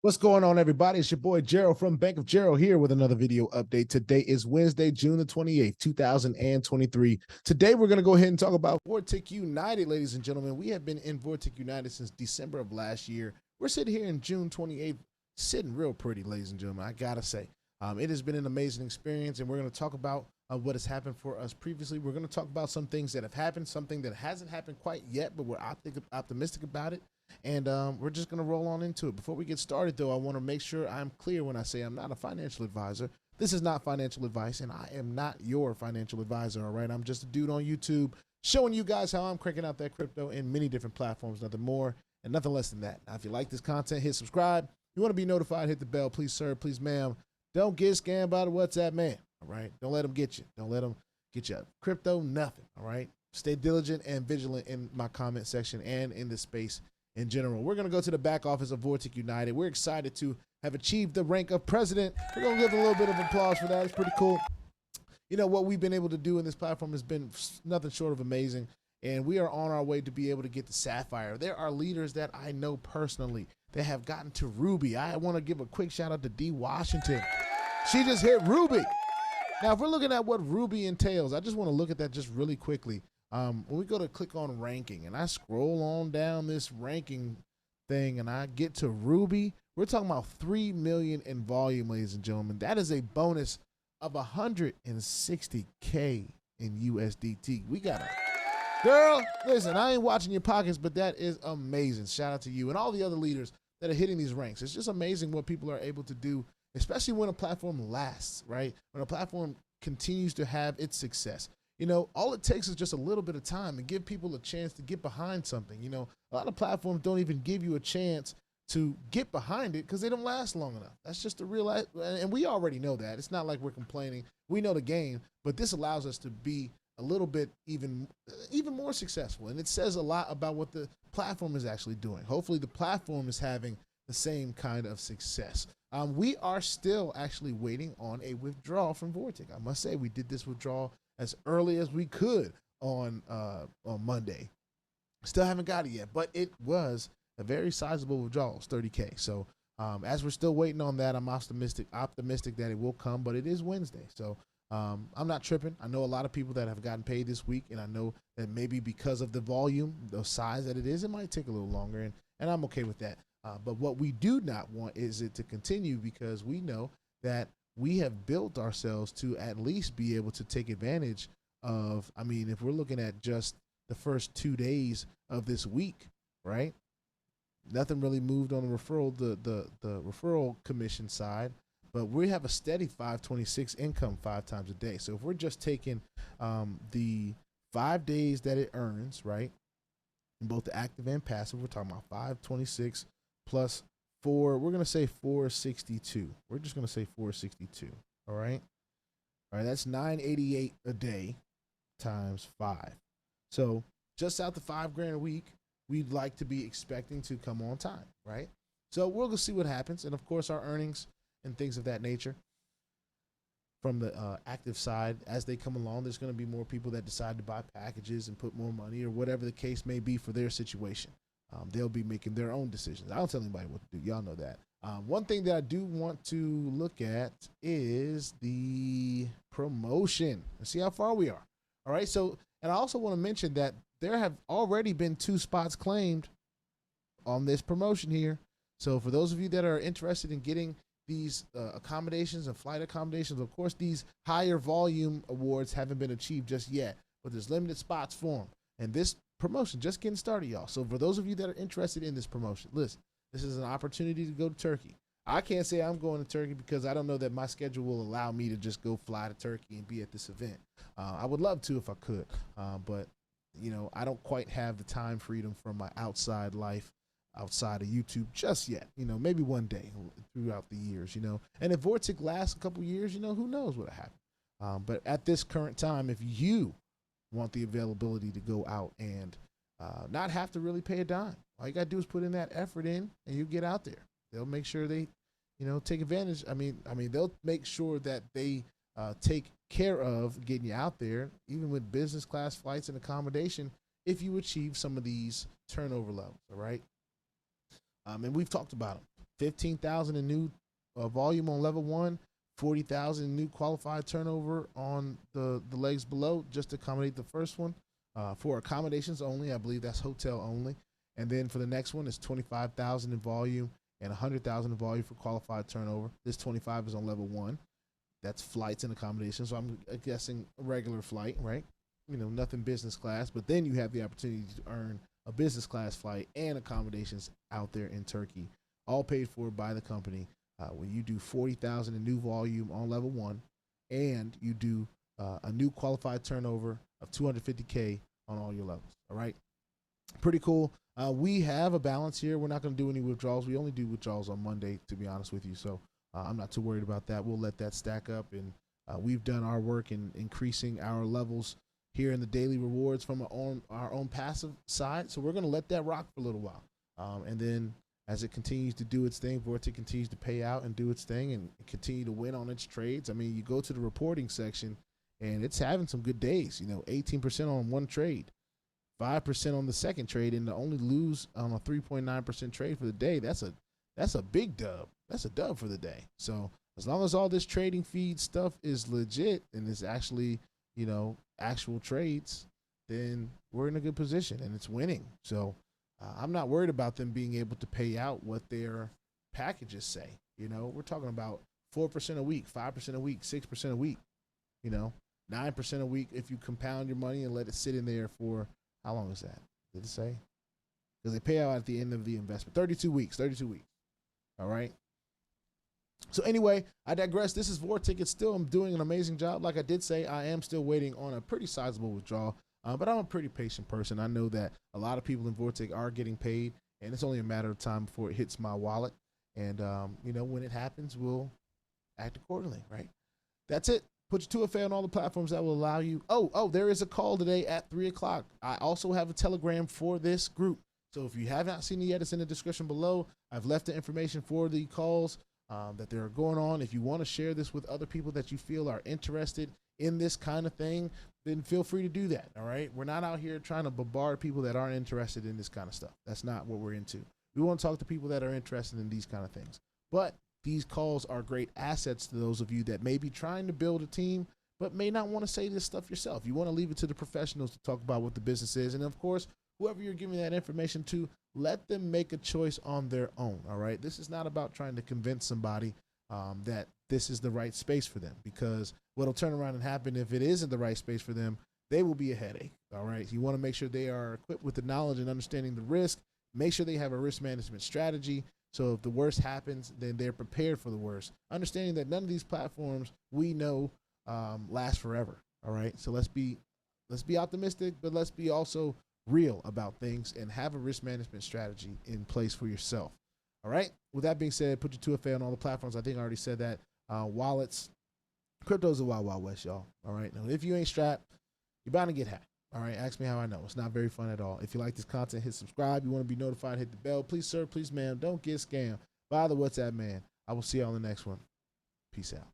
What's going on, everybody? It's your boy Gerald from Bank of Gerald here with another video update. Today is Wednesday, June the 28th, 2023. Today, we're going to go ahead and talk about Vortic United, ladies and gentlemen. We have been in Vortic United since December of last year. We're sitting here in June 28th, sitting real pretty, ladies and gentlemen, I got to say. It has been an amazing experience, and we're going to talk about what has happened for us previously. We're going to talk about some things that have happened, something that hasn't happened quite yet, but we're optimistic about it. And we're just going to roll on into it. Before we get started, though, I want to make sure I'm clear when I say I'm not a financial advisor. This is not financial advice, and I am not your financial advisor, all right? I'm just a dude on YouTube showing you guys how I'm cranking out that crypto in many different platforms, nothing more and nothing less than that. Now, if you like this content, hit subscribe. If you want to be notified, hit the bell. Please, sir, please, ma'am. Don't get scammed by the WhatsApp man, all right? Don't let them get you. Don't let them get you crypto, nothing, all right? Stay diligent and vigilant in my comment section and in this space in general. We're going to go to the back office of Vortic United. We're excited to have achieved the rank of president. We're going to give a little bit of applause for that. It's pretty cool. You know, what we've been able to do in this platform has been nothing short of amazing, and we are on our way to be able to get to Sapphire. There are leaders that I know personally that have gotten to Ruby. I want to give a quick shout out to D. Washington. She just hit Ruby. Now, if we're looking at what Ruby entails, I just want to look at that just really quickly. When we go to click on ranking and I scroll on down this ranking thing and I get to Ruby, we're talking about 3 million in volume, ladies and gentlemen. That is a bonus of 160K in USDT. We got a girl. Listen, I ain't watching your pockets, but that is amazing. Shout out to you and all the other leaders that are hitting these ranks. It's just amazing what people are able to do, especially when a platform lasts, right? When a platform continues to have its success. You know, all it takes is just a little bit of time and give people a chance to get behind something. You know, a lot of platforms don't even give you a chance to get behind it because they don't last long enough. That's just the real, and we already know that. It's not like we're complaining. We know the game, but this allows us to be a little bit even more successful. And it says a lot about what the platform is actually doing. Hopefully the platform is having the same kind of success. We are still actually waiting on a withdrawal from Vortic. I must say we did this withdrawal as early as we could on Monday. Still haven't got it yet, but it was a very sizable withdrawal, 30K. So as we're still waiting on that, I'm optimistic that it will come, but it is Wednesday. So I'm not tripping. I know a lot of people that have gotten paid this week, and I know that maybe because of the volume, the size that it is, it might take a little longer, and I'm okay with that. But what we do not want is it to continue because we know that we have built ourselves to at least be able to take advantage of, I mean, if we're looking at just the first 2 days of this week, right? Nothing really moved on the referral, the referral commission side, but we have a steady 526 income 5 times a day. So if we're just taking the 5 days that it earns, right? In both the active and passive, we're talking about 526 plus 4, we're going to say 462. We're just going to say 462. All right. All right. That's 988 a day times 5. So just out the $5 grand a week, we'd like to be expecting to come on time. Right. So we'll go see what happens. And of course, our earnings and things of that nature from the active side, as they come along, there's going to be more people that decide to buy packages and put more money or whatever the case may be for their situation. They'll be making their own decisions. I don't tell anybody what to do. Y'all know that. One thing that I do want to look at is the promotion and see how far we are. All right. So, and I also want to mention that there have already been 2 spots claimed on this promotion here. So for those of you that are interested in getting these accommodations and flight accommodations, of course, these higher volume awards haven't been achieved just yet, but there's limited spots for them. And this promotion just getting started, y'all. So for those of you that are interested in this promotion, listen, this is an opportunity to go to Turkey. I can't say I'm going to Turkey because I don't know that my schedule will allow me to just go fly to Turkey and be at this event. I would love to if I could, but you know, I don't quite have the time freedom from my outside life outside of YouTube just yet. You know, maybe one day throughout the years, you know. And if Vortic lasts a couple years, you know, who knows what'll happen. But at this current time, if you want the availability to go out and not have to really pay a dime, all you gotta do is put in that effort in and you get out there. They'll make sure they, you know, take advantage. I mean, they'll make sure that they take care of getting you out there, even with business class flights and accommodation, if you achieve some of these turnover levels. All right. And we've talked about them. 15,000 in new volume on level 1, 40,000 in new qualified turnover on the legs below, just to accommodate the first one. For accommodations only, I believe that's hotel only. And then for the next one, it's 25,000 in volume and 100,000 in volume for qualified turnover. This 25 is on level 1. That's flights and accommodations. So I'm guessing a regular flight, right? You know, nothing business class. But then you have the opportunity to earn a business class flight and accommodations out there in Turkey, all paid for by the company. When you do 40,000 in new volume on level 1, and you do a new qualified turnover of 250K on all your levels. All right, pretty cool. We have a balance here. We're not going to do any withdrawals. We only do withdrawals on Monday, to be honest with you. So I'm not too worried about that. We'll let that stack up, and we've done our work in increasing our levels here in the daily rewards from our own passive side. So we're going to let that rock for a little while, and then as it continues to do its thing, Vortic continues to pay out and do its thing and continue to win on its trades. I mean, you go to the reporting section, and it's having some good days. You know, 18% on one trade, 5% on the second trade, and to only lose on a 3.9% trade for the day. That's a big dub. That's a dub for the day. So as long as all this trading feed stuff is legit and it's actually, you know, actual trades, then we're in a good position and it's winning. So I'm not worried about them being able to pay out what their packages say. You know, we're talking about 4% a week, 5% a week, 6% a week, you know, 9% a week if you compound your money and let it sit in there for, how long is that? Did it say? Because they pay out at the end of the investment. 32 weeks. All right. So anyway, I digress. This is Vortic. It's still, I'm doing an amazing job. Like I did say, I am still waiting on a pretty sizable withdrawal. But I'm a pretty patient person. I know that a lot of people in Vortic are getting paid, and it's only a matter of time before it hits my wallet. And, you know, when it happens, we'll act accordingly, right? That's it. Put your 2FA on all the platforms that will allow you. Oh, there is a call today at 3 o'clock. I also have a Telegram for this group. So if you have not seen it yet, it's in the description below. I've left the information for the calls that they're going on. If you want to share this with other people that you feel are interested in this kind of thing, then feel free to do that. All right. We're not out here trying to bombard people that aren't interested in this kind of stuff. That's not what we're into. We want to talk to people that are interested in these kind of things. But these calls are great assets to those of you that may be trying to build a team, but may not want to say this stuff yourself. You want to leave it to the professionals to talk about what the business is. And of course, whoever you're giving that information to, let them make a choice on their own. All right. This is not about trying to convince somebody that this is the right space for them, because what'll turn around and happen if it isn't the right space for them, they will be a headache. All right. You want to make sure they are equipped with the knowledge and understanding the risk. Make sure they have a risk management strategy. So if the worst happens, then they're prepared for the worst. Understanding that none of these platforms we know last forever. All right. So let's be optimistic, but let's be also real about things and have a risk management strategy in place for yourself. All right. With that being said, put your 2FA on all the platforms. I think I already said that. Wallets, crypto's a wild, wild west, y'all. All right. Now, if you ain't strapped, you're bound to get hacked. All right. Ask me how I know. It's not very fun at all. If you like this content, hit subscribe. You want to be notified, hit the bell. Please, sir, please, ma'am, don't get scammed by the WhatsApp man. I will see y'all in the next one. Peace out.